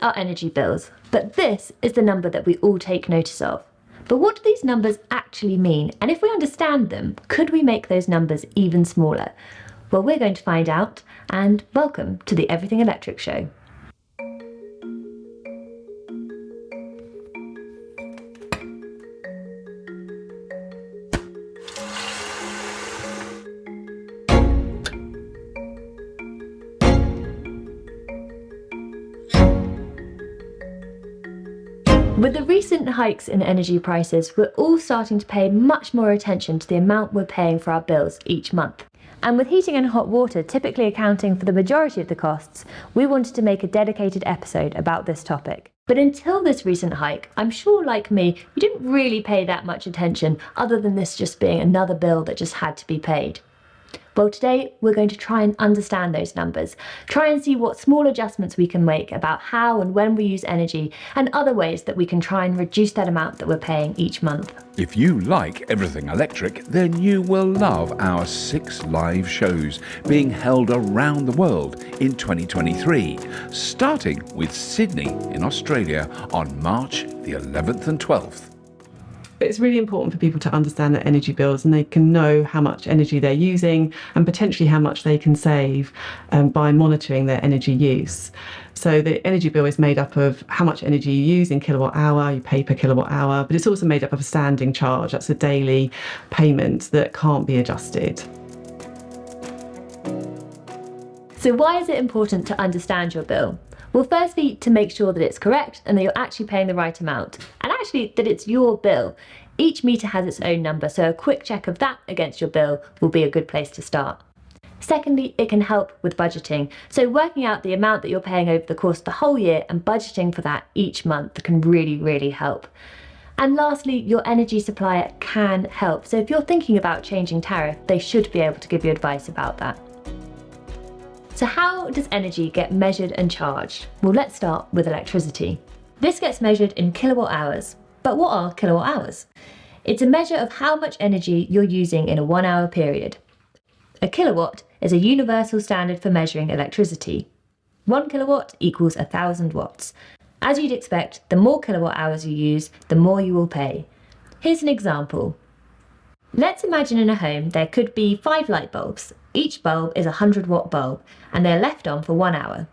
are energy bills, but this is the number that we all take notice of. But what do these numbers actually mean? And if we understand them, could we make those numbers even smaller? Well, we're going to find out, and welcome to the Everything Electric Show. With the recent hikes in energy prices, we're all starting to pay much more attention to the amount we're paying for our bills each month. And with heating and hot water typically accounting for the majority of the costs, we wanted to make a dedicated episode about this topic. But until this recent hike, I'm sure, like me, you didn't really pay that much attention, other than this just being another bill that just had to be paid. Well, today we're going to try and understand those numbers, try and see what small adjustments we can make about how and when we use energy, and other ways that we can try and reduce that amount that we're paying each month. If you like Everything Electric, then you will love our 6 live shows being held around the world in 2023, starting with Sydney in Australia on March the 11th and 12th. But it's really important for people to understand their energy bills, and they can know how much energy they're using and potentially how much they can save by monitoring their energy use. So the energy bill is made up of how much energy you use in kilowatt hour, you pay per kilowatt hour, but it's also made up of a standing charge. That's a daily payment that can't be adjusted. So why is it important to understand your bill? Well, firstly, to make sure that it's correct and that you're actually paying the right amount, and actually that it's your bill. Each meter has its own number, so a quick check of that against your bill will be a good place to start. Secondly, it can help with budgeting. So working out the amount that you're paying over the course of the whole year and budgeting for that each month can really help. And lastly, your energy supplier can help. So if you're thinking about changing tariff, they should be able to give you advice about that. So how does energy get measured and charged? Well, let's start with electricity. This gets measured in kilowatt hours. But what are kilowatt hours? It's a measure of how much energy you're using in a 1 hour period. A kilowatt is a universal standard for measuring electricity. 1 kilowatt equals 1,000 watts. As you'd expect, the more kilowatt hours you use, the more you will pay. Here's an example. Let's imagine in a home there could be 5 light bulbs. Each bulb is a 100-watt bulb, and they're left on for 1 hour.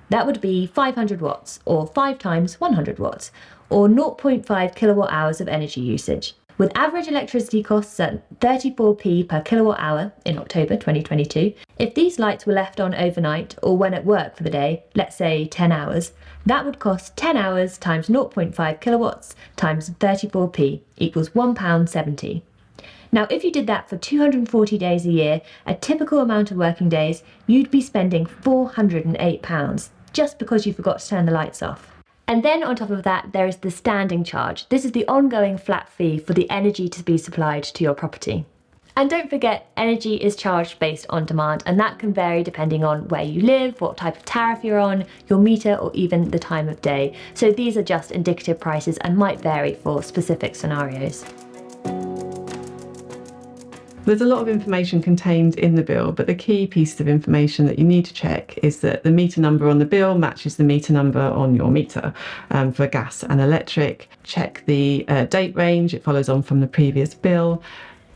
That would be 500 watts, or 5 times 100 watts, or 0.5 kilowatt hours of energy usage. With average electricity costs at 34p per kilowatt hour in October 2022, if these lights were left on overnight or when at work for the day, let's say 10 hours, that would cost 10 hours times 0.5 kilowatts times 34p equals £1.70. Now, if you did that for 240 days a year, a typical amount of working days, you'd be spending £408 just because you forgot to turn the lights off. And then on top of that, there is the standing charge. This is the ongoing flat fee for the energy to be supplied to your property. And don't forget, energy is charged based on demand, and that can vary depending on where you live, what type of tariff you're on, your meter, or even the time of day. So these are just indicative prices and might vary for specific scenarios. There's a lot of information contained in the bill, but the key pieces of information that you need to check is that the meter number on the bill matches the meter number on your meter for gas and electric. Check the date range, it follows on from the previous bill.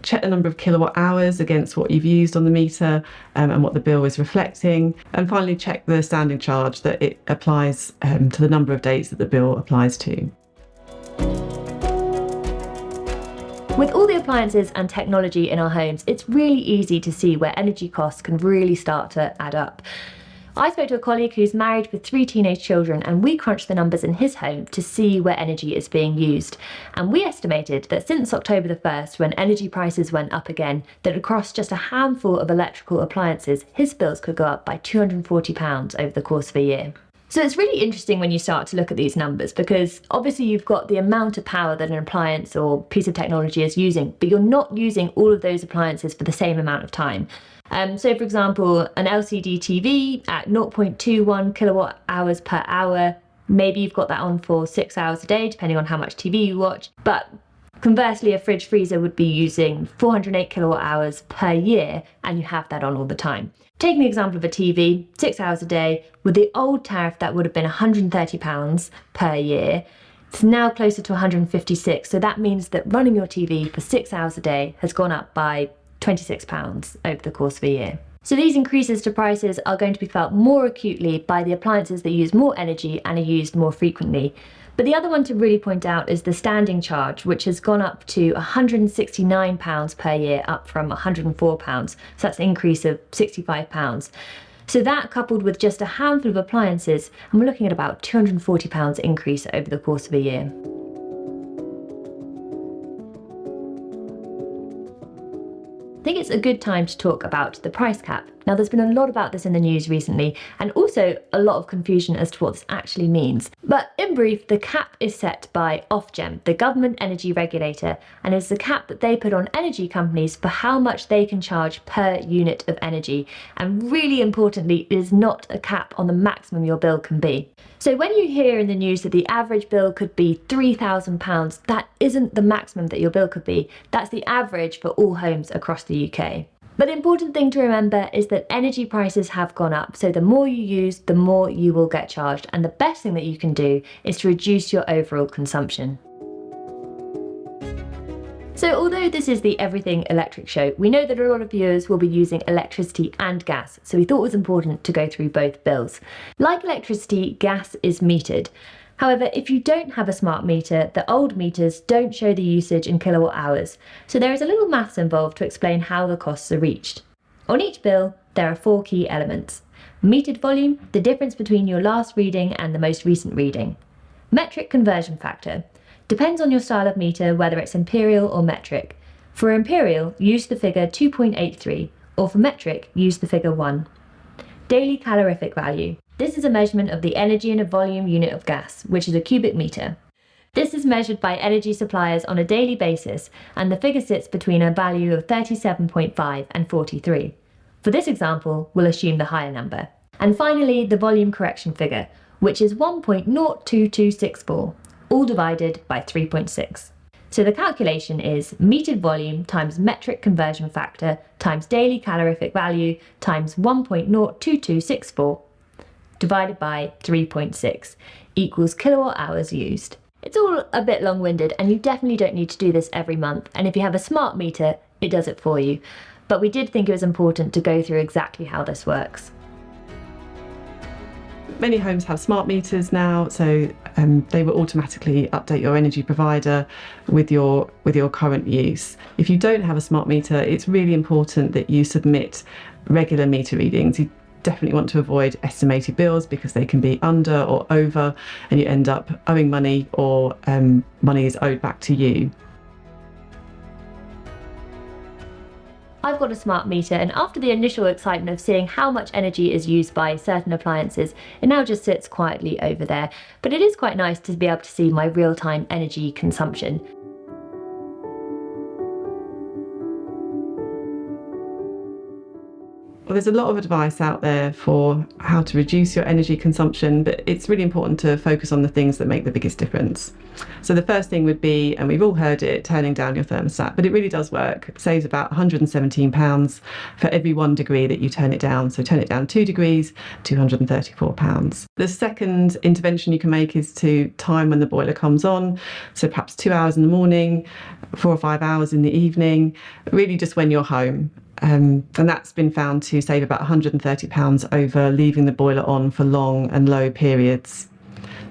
Check the number of kilowatt hours against what you've used on the meter and what the bill is reflecting. And finally, check the standing charge, that it applies to the number of days that the bill applies to. With all the appliances and technology in our homes, it's really easy to see where energy costs can really start to add up. I spoke to a colleague who's married with 3 teenage children, and we crunched the numbers in his home to see where energy is being used. And we estimated that since October the 1st, when energy prices went up again, that across just a handful of electrical appliances, his bills could go up by £240 over the course of a year. So it's really interesting when you start to look at these numbers, because obviously you've got the amount of power that an appliance or piece of technology is using, but you're not using all of those appliances for the same amount of time. So for example, an LCD TV at 0.21 kilowatt hours per hour, maybe you've got that on for 6 hours a day, depending on how much TV you watch. But Conversely, a fridge freezer would be using 408 kilowatt hours per year, and you have that on all the time. Taking the example of a TV, 6 hours a day, with the old tariff that would have been £130 per year, it's now closer to 156. So that means that running your TV for 6 hours a day has gone up by £26 over the course of a year. So these increases to prices are going to be felt more acutely by the appliances that use more energy and are used more frequently. But the other one to really point out is the standing charge, which has gone up to £169 per year, up from £104. So that's an increase of £65. So that, coupled with just a handful of appliances, and we're looking at about £240 increase over the course of a year. I think it's a good time to talk about the price cap. Now, there's been a lot about this in the news recently, and also a lot of confusion as to what this actually means. But in brief, the cap is set by Ofgem, the government energy regulator, and is the cap that they put on energy companies for how much they can charge per unit of energy. And really importantly, it is not a cap on the maximum your bill can be. So when you hear in the news that the average bill could be £3,000, that isn't the maximum that your bill could be. That's the average for all homes across the UK. But the important thing to remember is that energy prices have gone up, so the more you use, the more you will get charged, and the best thing that you can do is to reduce your overall consumption. So although this is the Everything Electric show, we know that a lot of viewers will be using electricity and gas, so we thought it was important to go through both bills. Like electricity, gas is metered. However, if you don't have a smart meter, the old meters don't show the usage in kilowatt hours, so there is a little maths involved to explain how the costs are reached. On each bill, there are 4 key elements. Metered volume, the difference between your last reading and the most recent reading. Metric conversion factor, depends on your style of meter whether it's imperial or metric. For imperial, use the figure 2.83, or for metric, use the figure 1. Daily calorific value. This is a measurement of the energy in a volume unit of gas, which is a cubic meter. This is measured by energy suppliers on a daily basis, and the figure sits between a value of 37.5 and 43. For this example, we'll assume the higher number. And finally, the volume correction figure, which is 1.02264, all divided by 3.6. So the calculation is metered volume times metric conversion factor times daily calorific value times 1.02264 divided by 3.6 equals kilowatt hours used. It's all a bit long-winded, and you definitely don't need to do this every month, and if you have a smart meter, it does it for you. But we did think it was important to go through exactly how this works. Many homes have smart meters now, so they will automatically update your energy provider with your current use. If you don't have a smart meter, it's really important that you submit regular meter readings. You definitely want to avoid estimated bills because they can be under or over, and you end up owing money, or money is owed back to you. I've got a smart meter, and after the initial excitement of seeing how much energy is used by certain appliances, it now just sits quietly over there. But it is quite nice to be able to see my real-time energy consumption. Well, there's a lot of advice out there for how to reduce your energy consumption, but it's really important to focus on the things that make the biggest difference. So the first thing would be, and we've all heard it, turning down your thermostat, but it really does work. It saves about £117 for every 1 degree that you turn it down. So turn it down 2 degrees, £234. The second intervention you can make is to time when the boiler comes on. So perhaps 2 hours in the morning, 4 or 5 hours in the evening, really just when you're home. And that's been found to save about £130 over leaving the boiler on for long and low periods.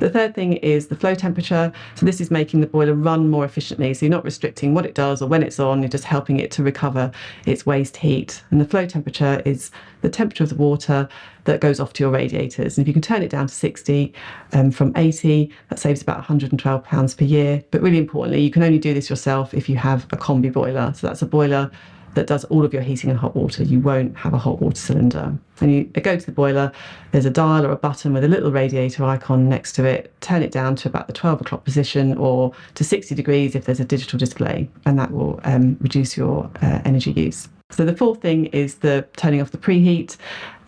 The third thing is the flow temperature. So this is making the boiler run more efficiently. So you're not restricting what it does or when it's on, you're just helping it to recover its waste heat. And the flow temperature is the temperature of the water that goes off to your radiators. And if you can turn it down to 60 from 80, that saves about £112 per year. But really importantly, you can only do this yourself if you have a combi boiler. So that's a boiler that does all of your heating and hot water. You won't have a hot water cylinder. And you go to the boiler, there's a dial or a button with a little radiator icon next to it. Turn it down to about the 12 o'clock position, or to 60 degrees if there's a digital display, and that will reduce your energy use. So the fourth thing is the turning off the preheat.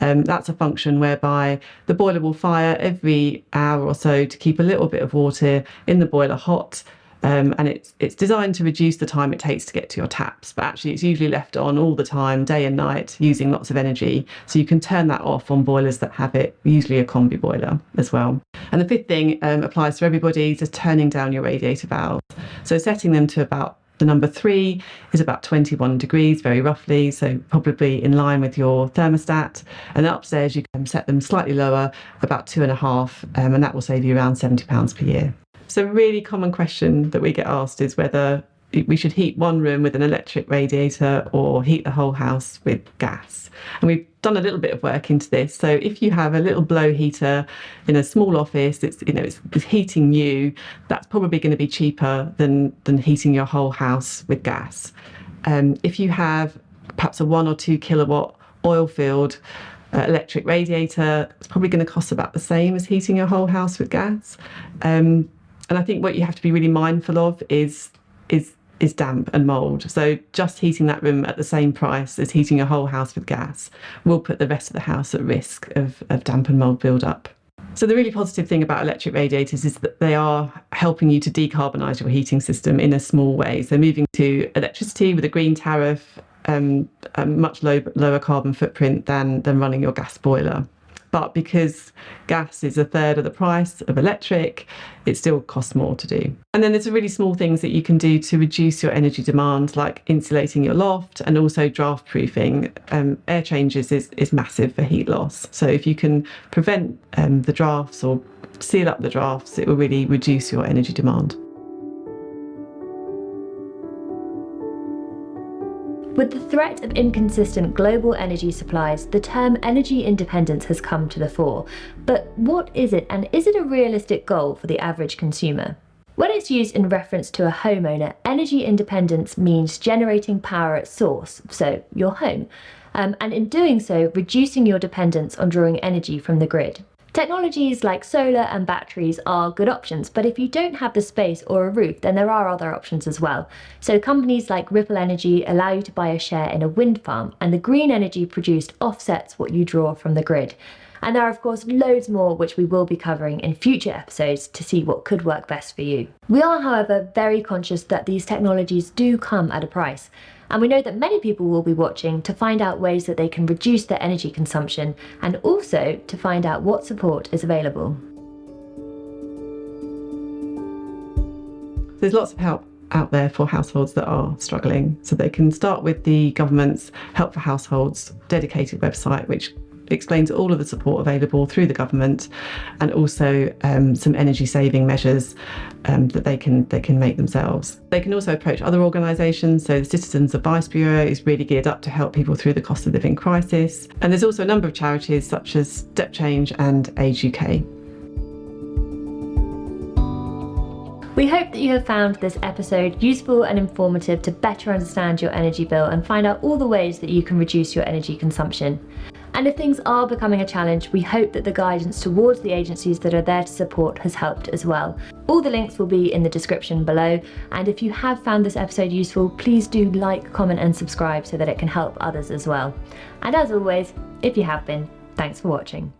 That's a function whereby the boiler will fire every hour or so to keep a little bit of water in the boiler hot. and it's designed to reduce the time it takes to get to your taps, but actually it's usually left on all the time, day and night, using lots of energy. So you can turn that off on boilers that have it, usually a combi boiler as well. And the fifth thing applies to everybody, just turning down your radiator valves. So setting them to about the number 3 is about 21 degrees, very roughly, so probably in line with your thermostat. And upstairs, you can set them slightly lower, about 2.5, and that will save you around £70 per year. So a really common question that we get asked is whether we should heat one room with an electric radiator or heat the whole house with gas. And we've done a little bit of work into this. So if you have a little blow heater in a small office, it's heating you, that's probably going to be cheaper than heating your whole house with gas. If you have perhaps a 1 or 2 kilowatt oil-filled electric radiator, it's probably going to cost about the same as heating your whole house with gas. And I think what you have to be really mindful of is damp and mould. So just heating that room at the same price as heating your whole house with gas will put the rest of the house at risk of damp and mould build-up. So the really positive thing about electric radiators is that they are helping you to decarbonise your heating system in a small way. So moving to electricity with a green tariff, a much lower carbon footprint than running your gas boiler. But because gas is a third of the price of electric, it still costs more to do. And then there's really small things that you can do to reduce your energy demand, like insulating your loft and also draft proofing. Air changes is massive for heat loss. So if you can prevent the drafts or seal up the drafts, it will really reduce your energy demand. With the threat of inconsistent global energy supplies, the term energy independence has come to the fore. But what is it, and is it a realistic goal for the average consumer? When it's used in reference to a homeowner, energy independence means generating power at source, so your home, and in doing so, reducing your dependence on drawing energy from the grid. Technologies like solar and batteries are good options, but if you don't have the space or a roof, then there are other options as well. So companies like Ripple Energy allow you to buy a share in a wind farm, and the green energy produced offsets what you draw from the grid. And there are of course loads more which we will be covering in future episodes to see what could work best for you. We are, however, very conscious that these technologies do come at a price. And we know that many people will be watching to find out ways that they can reduce their energy consumption and also to find out what support is available. There's lots of help out there for households that are struggling. So they can start with the government's Help for Households dedicated website, which explains all of the support available through the government, and also some energy saving measures that they can make themselves. They can also approach other organisations. So the Citizens Advice Bureau is really geared up to help people through the cost of living crisis. And there's also a number of charities such as Step Change and Age UK. We hope that you have found this episode useful and informative to better understand your energy bill and find out all the ways that you can reduce your energy consumption. And if things are becoming a challenge, we hope that the guidance towards the agencies that are there to support has helped as well. All the links will be in the description below, and if you have found this episode useful, please do like, comment and subscribe so that it can help others as well. And as always, if you have been, thanks for watching.